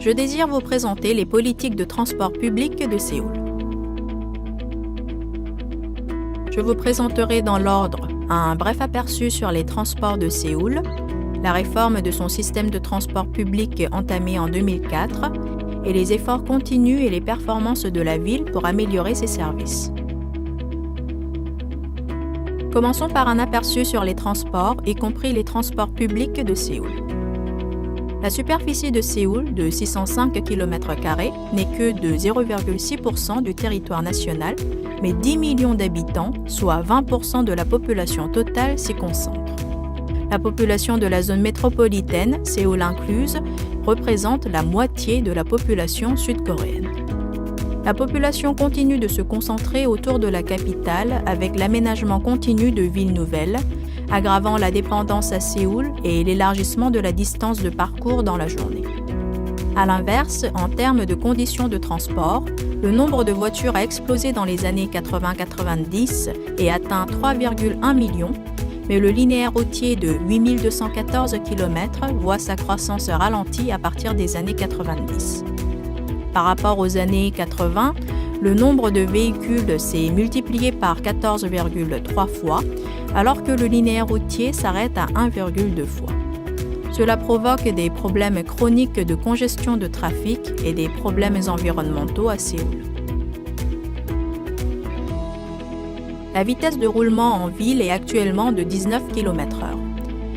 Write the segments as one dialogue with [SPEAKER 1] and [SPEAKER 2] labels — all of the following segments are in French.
[SPEAKER 1] je désire vous présenter les politiques de transport public de Séoul. Je vous présenterai dans l'ordre un bref aperçu sur les transports de Séoul, la réforme de son système de transport public entamé en 2004 et les efforts continus et les performances de la ville pour améliorer ses services. Commençons par un aperçu sur les transports, y compris les transports publics de Séoul. La superficie de Séoul, de 605 km², n'est que de 0,6% du territoire national, mais 10 millions d'habitants, soit 20% de la population totale, s'y concentrent. La population de la zone métropolitaine, Séoul incluse, représente la moitié de la population sud-coréenne. La population continue de se concentrer autour de la capitale avec l'aménagement continu de villes nouvelles, aggravant la dépendance à Séoul et l'élargissement de la distance de parcours dans la journée. À l'inverse, en termes de conditions de transport, le nombre de voitures a explosé dans les années 80-90 et atteint 3,1 millions, mais le linéaire routier de 8214 km voit sa croissance ralentie à partir des années 90. Par rapport aux années 80, le nombre de véhicules s'est multiplié par 14,3 fois, alors que le linéaire routier s'arrête à 1,2 fois. Cela provoque des problèmes chroniques de congestion de trafic et des problèmes environnementaux à Séoul. La vitesse de roulement en ville est actuellement de 19 km/h.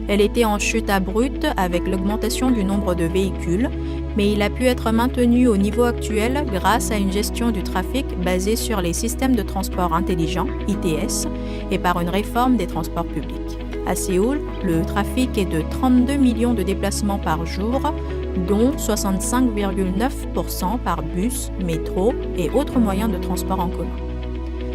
[SPEAKER 1] Elle était en chute abrupte avec l'augmentation du nombre de véhicules, mais il a pu être maintenu au niveau actuel grâce à une gestion du trafic basée sur les systèmes de transport intelligents, ITS, et par une réforme des transports publics. À Séoul, le trafic est de 32 millions de déplacements par jour, dont 65,9% par bus, métro et autres moyens de transport en commun.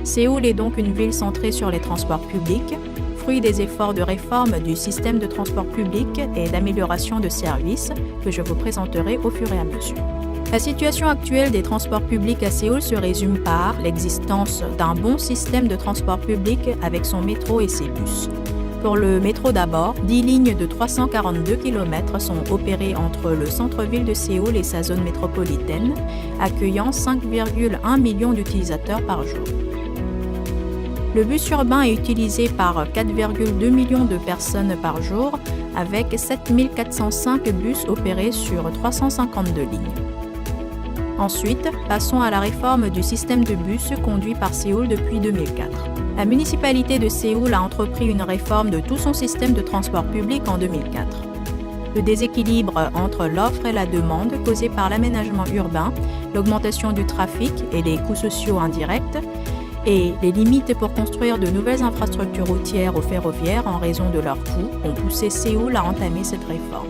[SPEAKER 1] Séoul est donc une ville centrée sur les transports publics, fruit des efforts de réforme du système de transport public et d'amélioration de services que je vous présenterai au fur et à mesure. La situation actuelle des transports publics à Séoul se résume par l'existence d'un bon système de transport public avec son métro et ses bus. Pour le métro d'abord, 10 lignes de 342 km sont opérées entre le centre-ville de Séoul et sa zone métropolitaine, accueillant 5,1 millions d'utilisateurs par jour. Le bus urbain est utilisé par 4,2 millions de personnes par jour, avec 7405 bus opérés sur 352 lignes. Ensuite, passons à la réforme du système de bus conduit par Séoul depuis 2004. La municipalité de Séoul a entrepris une réforme de tout son système de transport public en 2004. Le déséquilibre entre l'offre et la demande causé par l'aménagement urbain, l'augmentation du trafic et les coûts sociaux indirects, et les limites pour construire de nouvelles infrastructures routières ou ferroviaires en raison de leurs coûts ont poussé Séoul à entamer cette réforme.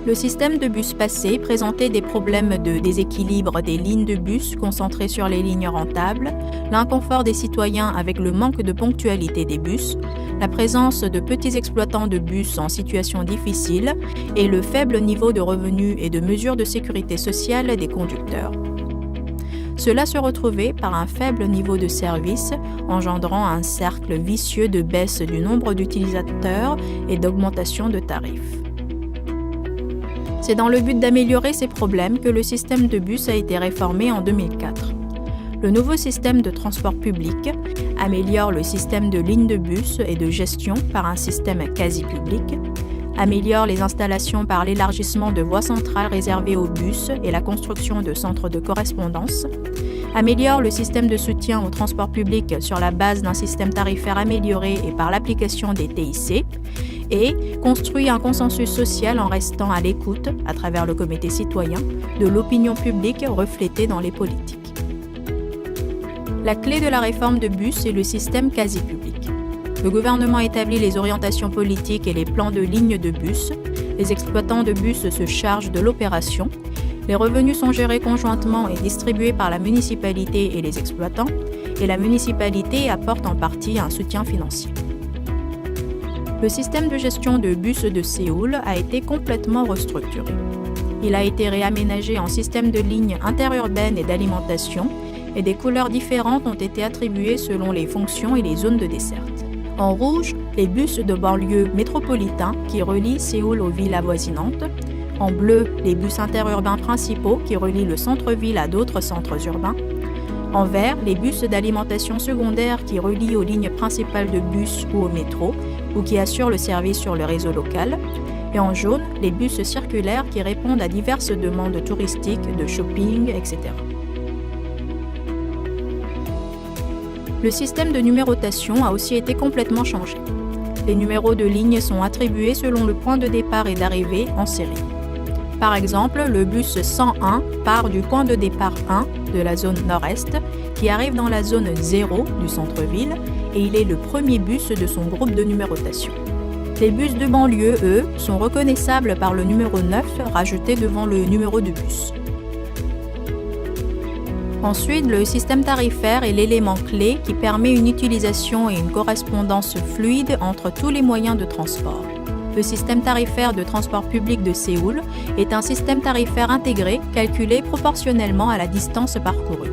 [SPEAKER 1] Le système de bus passé présentait des problèmes de déséquilibre des lignes de bus concentrées sur les lignes rentables, l'inconfort des citoyens avec le manque de ponctualité des bus, la présence de petits exploitants de bus en situation difficile et le faible niveau de revenus et de mesures de sécurité sociale des conducteurs. Cela se retrouvait par un faible niveau de service, engendrant un cercle vicieux de baisse du nombre d'utilisateurs et d'augmentation de tarifs. C'est dans le but d'améliorer ces problèmes que le système de bus a été réformé en 2004. Le nouveau système de transport public améliore le système de lignes de bus et de gestion par un système quasi-public, améliore les installations par l'élargissement de voies centrales réservées aux bus et la construction de centres de correspondance, améliore le système de soutien au transport public sur la base d'un système tarifaire amélioré et par l'application des TIC, et construit un consensus social en restant à l'écoute, à travers le comité citoyen, de l'opinion publique reflétée dans les politiques. La clé de la réforme de bus est le système quasi-public. Le gouvernement établit les orientations politiques et les plans de lignes de bus. Les exploitants de bus se chargent de l'opération. Les revenus sont gérés conjointement et distribués par la municipalité et les exploitants, et la municipalité apporte en partie un soutien financier. Le système de gestion de bus de Séoul a été complètement restructuré. Il a été réaménagé en système de lignes interurbaines et d'alimentation, et des couleurs différentes ont été attribuées selon les fonctions et les zones de desserte. En rouge, les bus de banlieue métropolitains qui relient Séoul aux villes avoisinantes. En bleu, les bus interurbains principaux qui relient le centre-ville à d'autres centres urbains. En vert, les bus d'alimentation secondaire qui relient aux lignes principales de bus ou au métro ou qui assurent le service sur le réseau local. Et en jaune, les bus circulaires qui répondent à diverses demandes touristiques, de shopping, etc. Le système de numérotation a aussi été complètement changé. Les numéros de ligne sont attribués selon le point de départ et d'arrivée en série. Par exemple, le bus 101 part du point de départ 1 de la zone nord-est qui arrive dans la zone 0 du centre-ville et il est le premier bus de son groupe de numérotation. Les bus de banlieue, eux, sont reconnaissables par le numéro 9 rajouté devant le numéro de bus. Ensuite, le système tarifaire est l'élément clé qui permet une utilisation et une correspondance fluide entre tous les moyens de transport. Le système tarifaire de transport public de Séoul est un système tarifaire intégré calculé proportionnellement à la distance parcourue.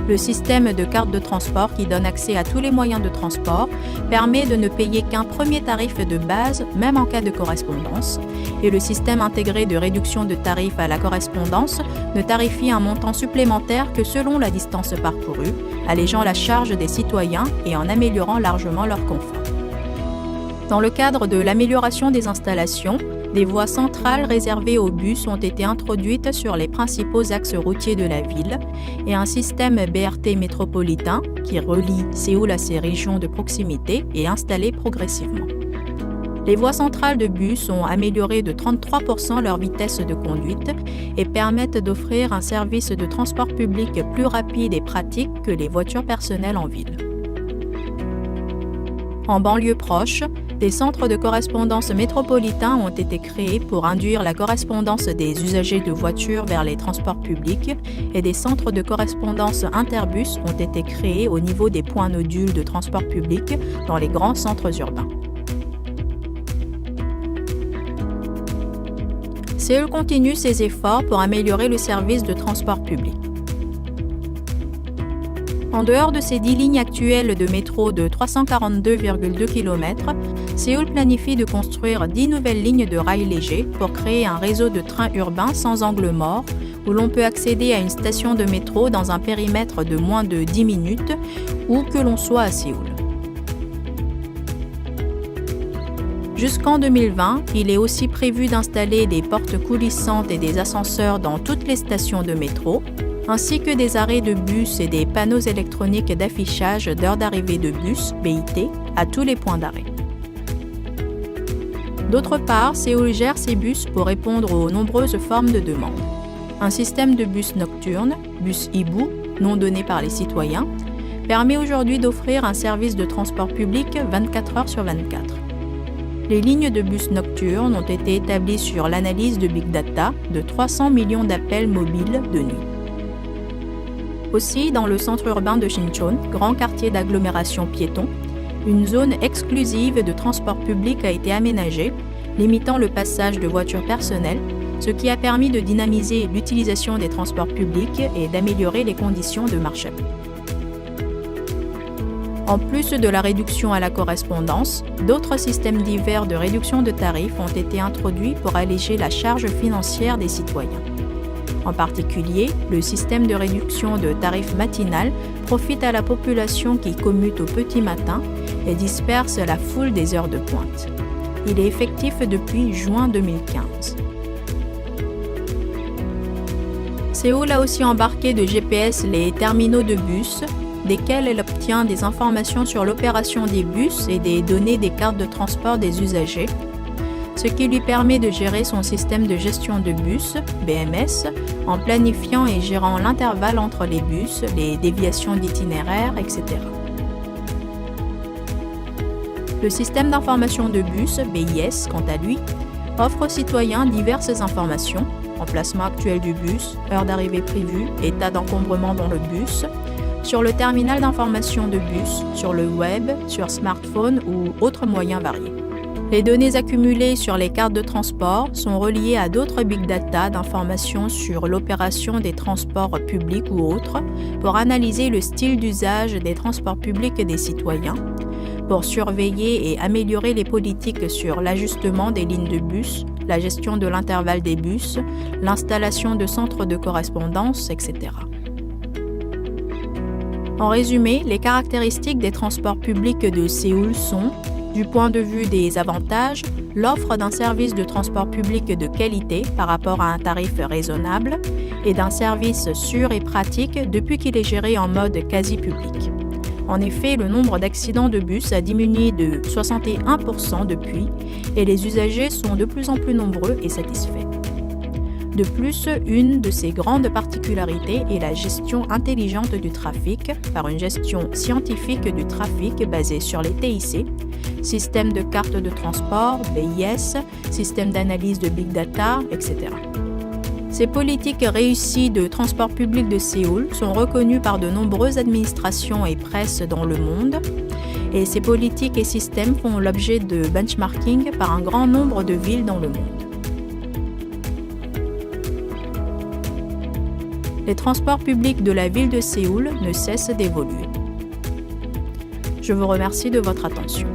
[SPEAKER 1] Le système de carte de transport qui donne accès à tous les moyens de transport permet de ne payer qu'un premier tarif de base, même en cas de correspondance, et le système intégré de réduction de tarifs à la correspondance ne tarifie un montant supplémentaire que selon la distance parcourue, allégeant la charge des citoyens et en améliorant largement leur confort. Dans le cadre de l'amélioration des installations, des voies centrales réservées aux bus ont été introduites sur les principaux axes routiers de la ville et un système BRT métropolitain qui relie Séoul à ses régions de proximité est installé progressivement. Les voies centrales de bus ont amélioré de 33% leur vitesse de conduite et permettent d'offrir un service de transport public plus rapide et pratique que les voitures personnelles en ville. En banlieue proche, des centres de correspondance métropolitains ont été créés pour induire la correspondance des usagers de voitures vers les transports publics et des centres de correspondance interbus ont été créés au niveau des points nodules de transport public dans les grands centres urbains. Séoul continue ses efforts pour améliorer le service de transport public. En dehors de ses 10 lignes actuelles de métro de 342,2 km, Séoul planifie de construire 10 nouvelles lignes de rail léger pour créer un réseau de trains urbains sans angle mort où l'on peut accéder à une station de métro dans un périmètre de moins de 10 minutes où que l'on soit à Séoul. Jusqu'en 2020, il est aussi prévu d'installer des portes coulissantes et des ascenseurs dans toutes les stations de métro, ainsi que des arrêts de bus et des panneaux électroniques d'affichage d'heures d'arrivée de bus, BIT, à tous les points d'arrêt. D'autre part, Séoul gère ses bus pour répondre aux nombreuses formes de demandes. Un système de bus nocturne, bus Ibu, non donné par les citoyens, permet aujourd'hui d'offrir un service de transport public 24 heures sur 24. Les lignes de bus nocturnes ont été établies sur l'analyse de Big Data de 300 millions d'appels mobiles de nuit. Aussi, dans le centre urbain de Sinchon, grand quartier d'agglomération piéton, une zone exclusive de transport public a été aménagée, limitant le passage de voitures personnelles, ce qui a permis de dynamiser l'utilisation des transports publics et d'améliorer les conditions de marche à pied. En plus de la réduction à la correspondance, d'autres systèmes divers de réduction de tarifs ont été introduits pour alléger la charge financière des citoyens. En particulier, le système de réduction de tarifs matinal profite à la population qui commute au petit matin et disperse la foule des heures de pointe. Il est effectif depuis juin 2015. Séoul a aussi embarqué de GPS les terminaux de bus, desquels elle obtient des informations sur l'opération des bus et des données des cartes de transport des usagers, ce qui lui permet de gérer son système de gestion de bus, BMS, en planifiant et gérant l'intervalle entre les bus, les déviations d'itinéraire, etc. Le système d'information de bus, BIS, quant à lui, offre aux citoyens diverses informations, emplacement actuel du bus, heure d'arrivée prévue, état d'encombrement dans le bus, sur le terminal d'information de bus, sur le web, sur smartphone ou autres moyens variés. Les données accumulées sur les cartes de transport sont reliées à d'autres big data d'informations sur l'opération des transports publics ou autres pour analyser le style d'usage des transports publics des citoyens, pour surveiller et améliorer les politiques sur l'ajustement des lignes de bus, la gestion de l'intervalle des bus, l'installation de centres de correspondance, etc. En résumé, les caractéristiques des transports publics de Séoul sont, du point de vue des avantages, l'offre d'un service de transport public de qualité par rapport à un tarif raisonnable et d'un service sûr et pratique depuis qu'il est géré en mode quasi-public. En effet, le nombre d'accidents de bus a diminué de 61% depuis et les usagers sont de plus en plus nombreux et satisfaits. De plus, une de ses grandes particularités est la gestion intelligente du trafic par une gestion scientifique du trafic basée sur les TIC, système de carte de transport, BIS, système d'analyse de big data, etc. Ces politiques réussies de transport public de Séoul sont reconnues par de nombreuses administrations et presses dans le monde, et ces politiques et systèmes font l'objet de benchmarking par un grand nombre de villes dans le monde. Les transports publics de la ville de Séoul ne cessent d'évoluer. Je vous remercie de votre attention.